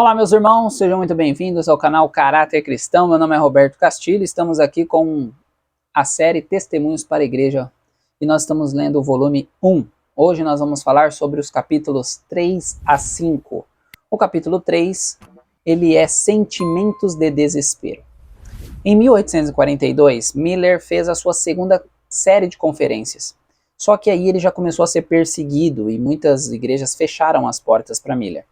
Olá meus irmãos, sejam muito bem-vindos ao canal Caráter Cristão. Meu nome é Roberto Castilho, estamos aqui com a série Testemunhos para a Igreja e nós estamos lendo o volume 1. Hoje nós vamos falar sobre os capítulos 3 a 5. O capítulo 3, ele é Sentimentos de Desespero. Em 1842, Miller fez a sua segunda série de conferências. Só que aí ele já começou a ser perseguido e muitas igrejas fecharam as portas para Miller.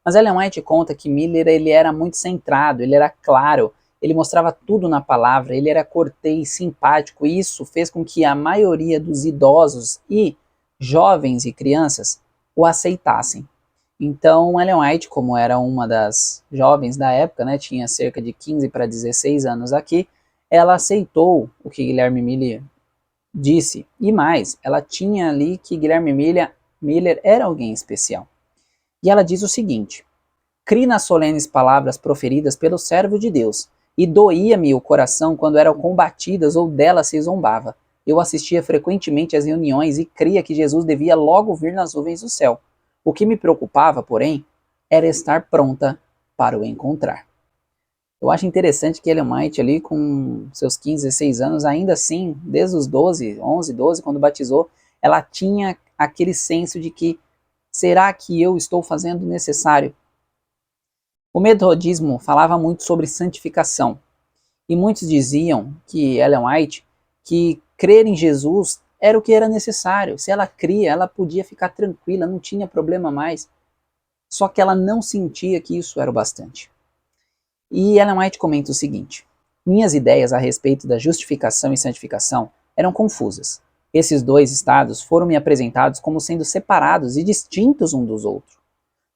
Mas Ellen White conta que Miller ele era muito centrado, ele era claro, ele mostrava tudo na palavra, ele era cortês, simpático, e isso fez com que a maioria dos idosos e jovens e crianças o aceitassem. Então Ellen White, como era uma das jovens da época, né, tinha cerca de 15 para 16 anos aqui, ela aceitou o que Guilherme Miller disse, e mais, ela tinha ali que Guilherme Miller era alguém especial. E ela diz o seguinte: "Crie nas solenes palavras proferidas pelo servo de Deus, e doía-me o coração quando eram combatidas ou delas se zombava. Eu assistia frequentemente às reuniões e cria que Jesus devia logo vir nas nuvens do céu. O que me preocupava, porém, era estar pronta para o encontrar." Eu acho interessante que Ellen White ali com seus 15, 16 anos, ainda assim, desde os 11, 12, quando batizou, ela tinha aquele senso de que será que eu estou fazendo o necessário? O metodismo falava muito sobre santificação, e muitos diziam que Ellen White, que crer em Jesus era o que era necessário. Se ela cria, ela podia ficar tranquila, não tinha problema mais. Só que ela não sentia que isso era o bastante. E Ellen White comenta o seguinte: "Minhas ideias a respeito da justificação e santificação eram confusas. Esses dois estados foram me apresentados como sendo separados e distintos um dos outros.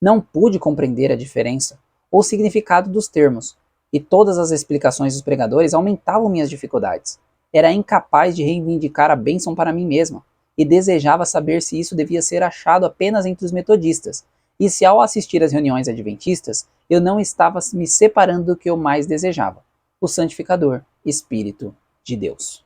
Não pude compreender a diferença ou significado dos termos, e todas as explicações dos pregadores aumentavam minhas dificuldades. Era incapaz de reivindicar a bênção para mim mesma, e desejava saber se isso devia ser achado apenas entre os metodistas, e se ao assistir às reuniões adventistas, eu não estava me separando do que eu mais desejava, o santificador, Espírito de Deus."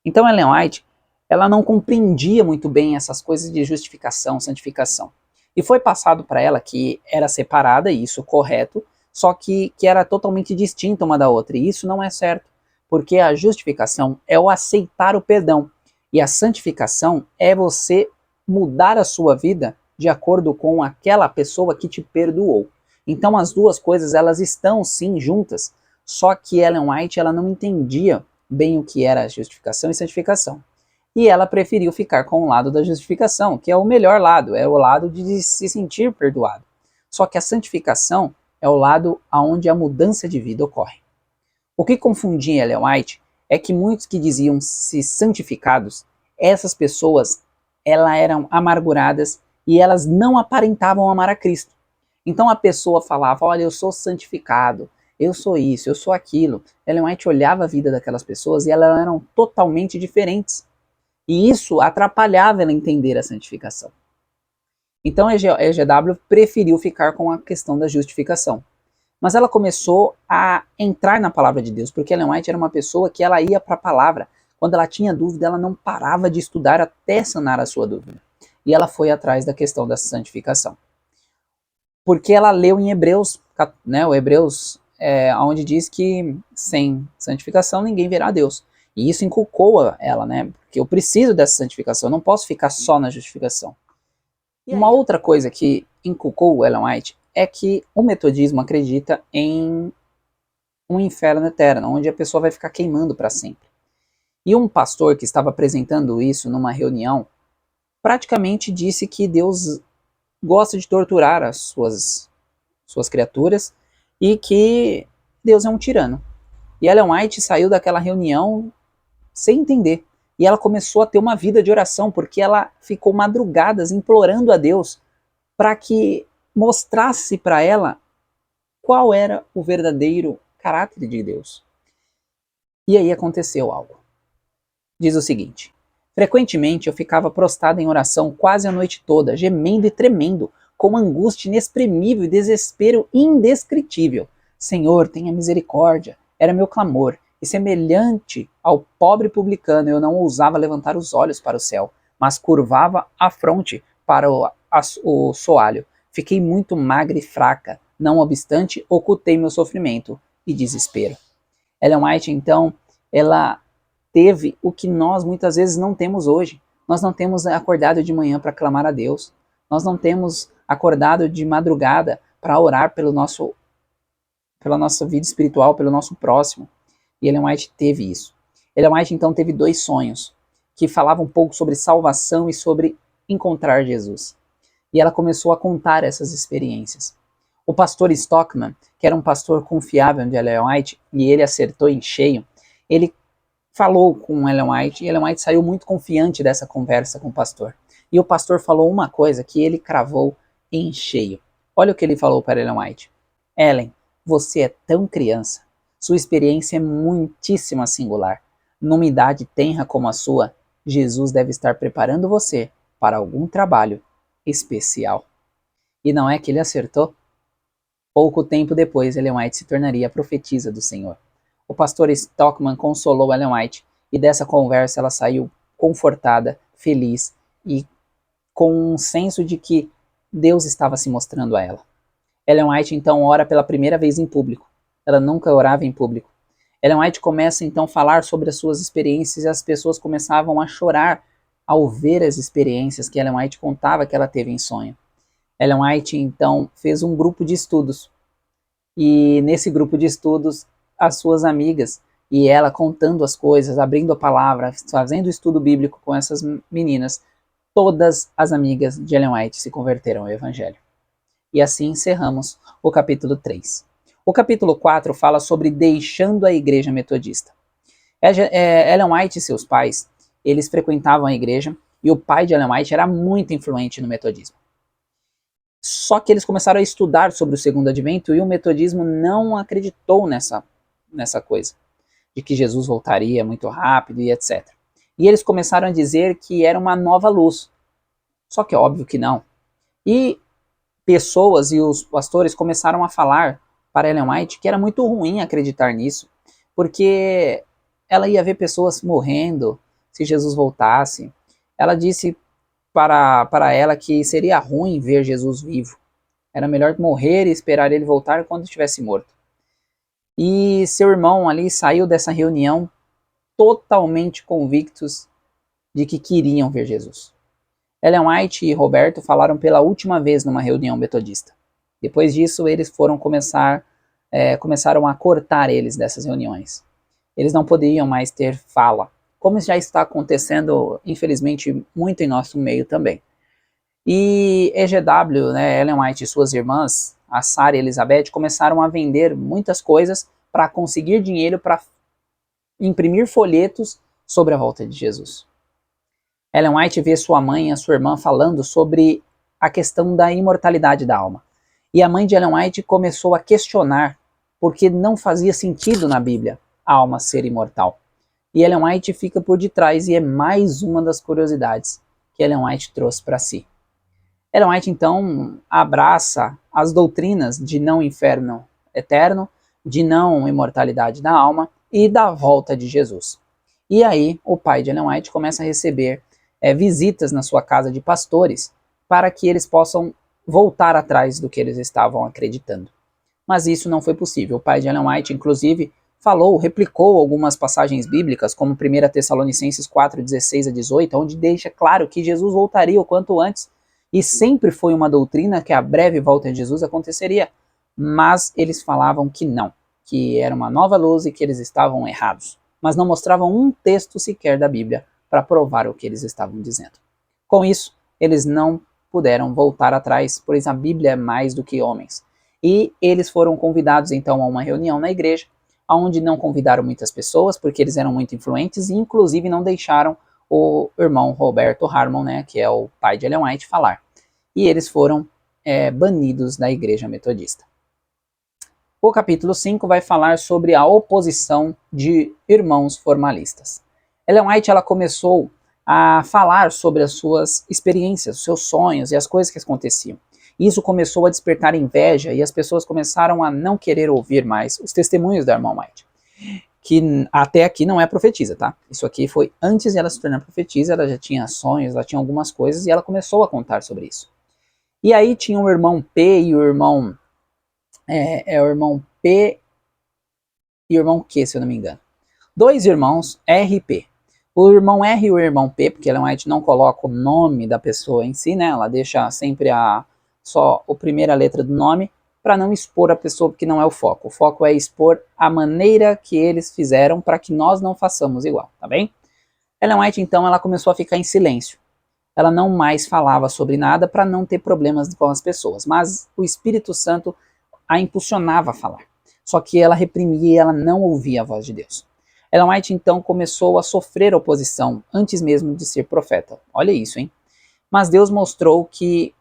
Então Ellen White, ela não compreendia muito bem essas coisas de justificação, santificação. E foi passado para ela que era separada, e isso correto, só que era totalmente distinta uma da outra, e isso não é certo, porque a justificação é o aceitar o perdão, e a santificação é você mudar a sua vida de acordo com aquela pessoa que te perdoou. Então as duas coisas, elas estão sim juntas, só que Ellen White, ela não entendia bem o que era justificação e santificação. E ela preferiu ficar com o lado da justificação, que é o melhor lado, é o lado de se sentir perdoado. Só que a santificação é o lado onde a mudança de vida ocorre. O que confundia Ellen White é que muitos que diziam-se santificados, essas pessoas, elas eram amarguradas e elas não aparentavam amar a Cristo. Então a pessoa falava: "Olha, eu sou santificado, eu sou isso, eu sou aquilo." Ellen White olhava a vida daquelas pessoas e elas eram totalmente diferentes. E isso atrapalhava ela entender a santificação. Então a EGW preferiu ficar com a questão da justificação. Mas ela começou a entrar na palavra de Deus, porque Ellen White era uma pessoa que ela ia para a palavra. Quando ela tinha dúvida, ela não parava de estudar até sanar a sua dúvida. E ela foi atrás da questão da santificação. Porque ela leu em Hebreus, né, o Hebreus, onde diz que sem santificação ninguém verá a Deus. E isso inculcou ela, né? Porque eu preciso dessa santificação, eu não posso ficar só na justificação. Uma outra coisa que inculcou Ellen White é que o metodismo acredita em um inferno eterno, onde a pessoa vai ficar queimando para sempre. E um pastor que estava apresentando isso numa reunião, praticamente disse que Deus gosta de torturar as suas criaturas e que Deus é um tirano. E Ellen White saiu daquela reunião sem entender. E ela começou a ter uma vida de oração, porque ela ficou madrugadas implorando a Deus para que mostrasse para ela qual era o verdadeiro caráter de Deus. E aí aconteceu algo. Diz o seguinte: "Frequentemente eu ficava prostrada em oração quase a noite toda, gemendo e tremendo, com uma angústia inexprimível e desespero indescritível. Senhor, tenha misericórdia, era meu clamor. E semelhante ao pobre publicano, eu não ousava levantar os olhos para o céu, mas curvava a fronte para o soalho. Fiquei muito magra e fraca, Não obstante, ocultei meu sofrimento e desespero. Ellen White, então, ela teve o que nós muitas vezes não temos hoje. Nós não temos acordado de manhã para clamar a Deus. Nós não temos acordado de madrugada para orar pela nossa vida espiritual, pelo nosso próximo. E Ellen White teve isso. Ellen White, então, teve 2 sonhos que falavam um pouco sobre salvação e sobre encontrar Jesus. E ela começou a contar essas experiências. O pastor Stockman, que era um pastor confiável de Ellen White, e ele acertou em cheio, ele falou com Ellen White, e Ellen White saiu muito confiante dessa conversa com o pastor. E o pastor falou uma coisa que ele cravou em cheio. Olha o que ele falou para Ellen White. Ellen, você é tão criança. Sua experiência é muitíssima singular. Numa idade tenra como a sua, Jesus deve estar preparando você para algum trabalho especial. E não é que ele acertou? Pouco tempo depois, Ellen White se tornaria a profetisa do Senhor. O pastor Stockman consolou Ellen White e dessa conversa ela saiu confortada, feliz e com um senso de que Deus estava se mostrando a ela. Ellen White então ora pela primeira vez em público. Ela nunca orava em público. Ellen White começa então a falar sobre as suas experiências e as pessoas começavam a chorar ao ver as experiências que Ellen White contava que ela teve em sonho. Ellen White então fez um grupo de estudos e nesse grupo de estudos as suas amigas e ela contando as coisas, abrindo a palavra, fazendo estudo bíblico com essas meninas, todas as amigas de Ellen White se converteram ao Evangelho. E assim encerramos o capítulo 3. O capítulo 4 fala sobre deixando a igreja metodista. Ellen White e seus pais, eles frequentavam a igreja e o pai de Ellen White era muito influente no metodismo. Só que eles começaram a estudar sobre o segundo advento e o metodismo não acreditou nessa coisa, de que Jesus voltaria muito rápido e etc. E eles começaram a dizer que era uma nova luz. Só que é óbvio que não. E pessoas e os pastores começaram a falar para Ellen White que era muito ruim acreditar nisso, porque ela ia ver pessoas morrendo se Jesus voltasse. Ela disse para ela que seria ruim ver Jesus vivo. Era melhor morrer e esperar ele voltar quando estivesse morto. E seu irmão ali saiu dessa reunião totalmente convictos de que queriam ver Jesus. Ellen White e Roberto falaram pela última vez numa reunião metodista. Depois disso, eles começaram a cortar eles dessas reuniões. Eles não poderiam mais ter fala, como já está acontecendo, infelizmente, muito em nosso meio também. E EGW, né, Ellen White e suas irmãs, a Sarah e a Elizabeth, começaram a vender muitas coisas para conseguir dinheiro para imprimir folhetos sobre a volta de Jesus. Ellen White vê sua mãe e a sua irmã falando sobre a questão da imortalidade da alma. E a mãe de Ellen White começou a questionar porque não fazia sentido na Bíblia a alma ser imortal. E Ellen White fica por detrás e é mais uma das curiosidades que Ellen White trouxe para si. Ellen White então abraça as doutrinas de não inferno eterno, de não imortalidade da alma e da volta de Jesus. E aí o pai de Ellen White começa a receber visitas na sua casa de pastores para que eles possam voltar atrás do que eles estavam acreditando. Mas isso não foi possível. O pai de Ellen White, inclusive, replicou algumas passagens bíblicas, como 1 Tessalonicenses 4, 16 a 18, onde deixa claro que Jesus voltaria o quanto antes, e sempre foi uma doutrina que a breve volta de Jesus aconteceria, mas eles falavam que não, que era uma nova luz e que eles estavam errados, mas não mostravam um texto sequer da Bíblia para provar o que eles estavam dizendo. Com isso, eles não puderam voltar atrás, pois a Bíblia é mais do que homens. E eles foram convidados então a uma reunião na igreja, onde não convidaram muitas pessoas, porque eles eram muito influentes, e inclusive não deixaram o irmão Roberto Harmon, né, que é o pai de Ellen White, falar. E eles foram banidos da igreja metodista. O capítulo 5 vai falar sobre a oposição de irmãos formalistas. Ellen White ela começou a falar sobre as suas experiências, os seus sonhos e as coisas que aconteciam. Isso começou a despertar inveja e as pessoas começaram a não querer ouvir mais os testemunhos da irmã White, que até aqui não é profetisa, tá? Isso aqui foi antes de ela se tornar profetisa, ela já tinha sonhos, ela tinha algumas coisas e ela começou a contar sobre isso. E aí tinha o irmão P e o irmão é o irmão P e o irmão Q, se eu não me engano. Dois irmãos R e P. O irmão R e o irmão P, porque Ellen White não coloca o nome da pessoa em si, né? Ela deixa sempre só a primeira letra do nome, para não expor a pessoa, porque não é o foco. O foco é expor a maneira que eles fizeram para que nós não façamos igual, tá bem? Ellen White, então, ela começou a ficar em silêncio. Ela não mais falava sobre nada para não ter problemas com as pessoas, mas o Espírito Santo a impulsionava a falar. Só que ela reprimia e ela não ouvia a voz de Deus. Ellen White então começou a sofrer oposição antes mesmo de ser profeta. Olha isso, hein? Mas Deus mostrou que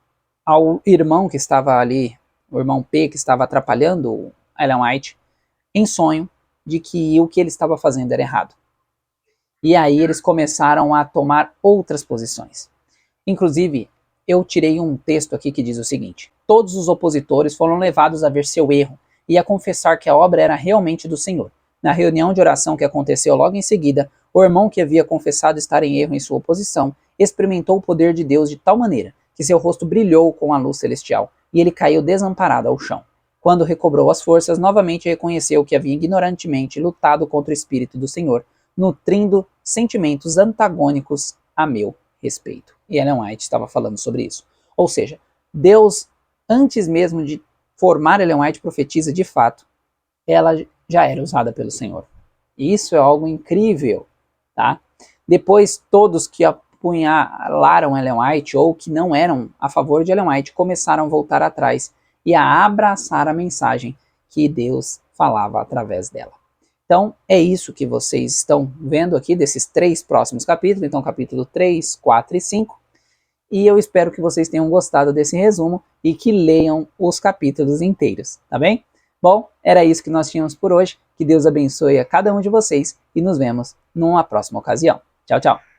ao irmão que estava ali, o irmão P, que estava atrapalhando Ellen White, em sonho, de que o que ele estava fazendo era errado. E aí eles começaram a tomar outras posições. Inclusive, eu tirei um texto aqui que diz o seguinte: todos os opositores foram levados a ver seu erro e a confessar que a obra era realmente do Senhor. Na reunião de oração que aconteceu logo em seguida, o irmão que havia confessado estar em erro em sua oposição experimentou o poder de Deus de tal maneira que seu rosto brilhou com a luz celestial e ele caiu desamparado ao chão. Quando recobrou as forças, novamente reconheceu que havia ignorantemente lutado contra o Espírito do Senhor, nutrindo sentimentos antagônicos a meu respeito. E Ellen White estava falando sobre isso. Ou seja, Deus, antes mesmo de formar Ellen White profetisa de fato, ela já era usada pelo Senhor. E isso é algo incrível, tá? Depois, todos que apunhalaram Ellen White ou que não eram a favor de Ellen White começaram a voltar atrás e a abraçar a mensagem que Deus falava através dela. Então, é isso que vocês estão vendo aqui desses 3 próximos capítulos, então capítulo 3, 4 e 5. E eu espero que vocês tenham gostado desse resumo e que leiam os capítulos inteiros, tá bem? Bom, era isso que nós tínhamos por hoje. Que Deus abençoe a cada um de vocês e nos vemos numa próxima ocasião. Tchau, tchau!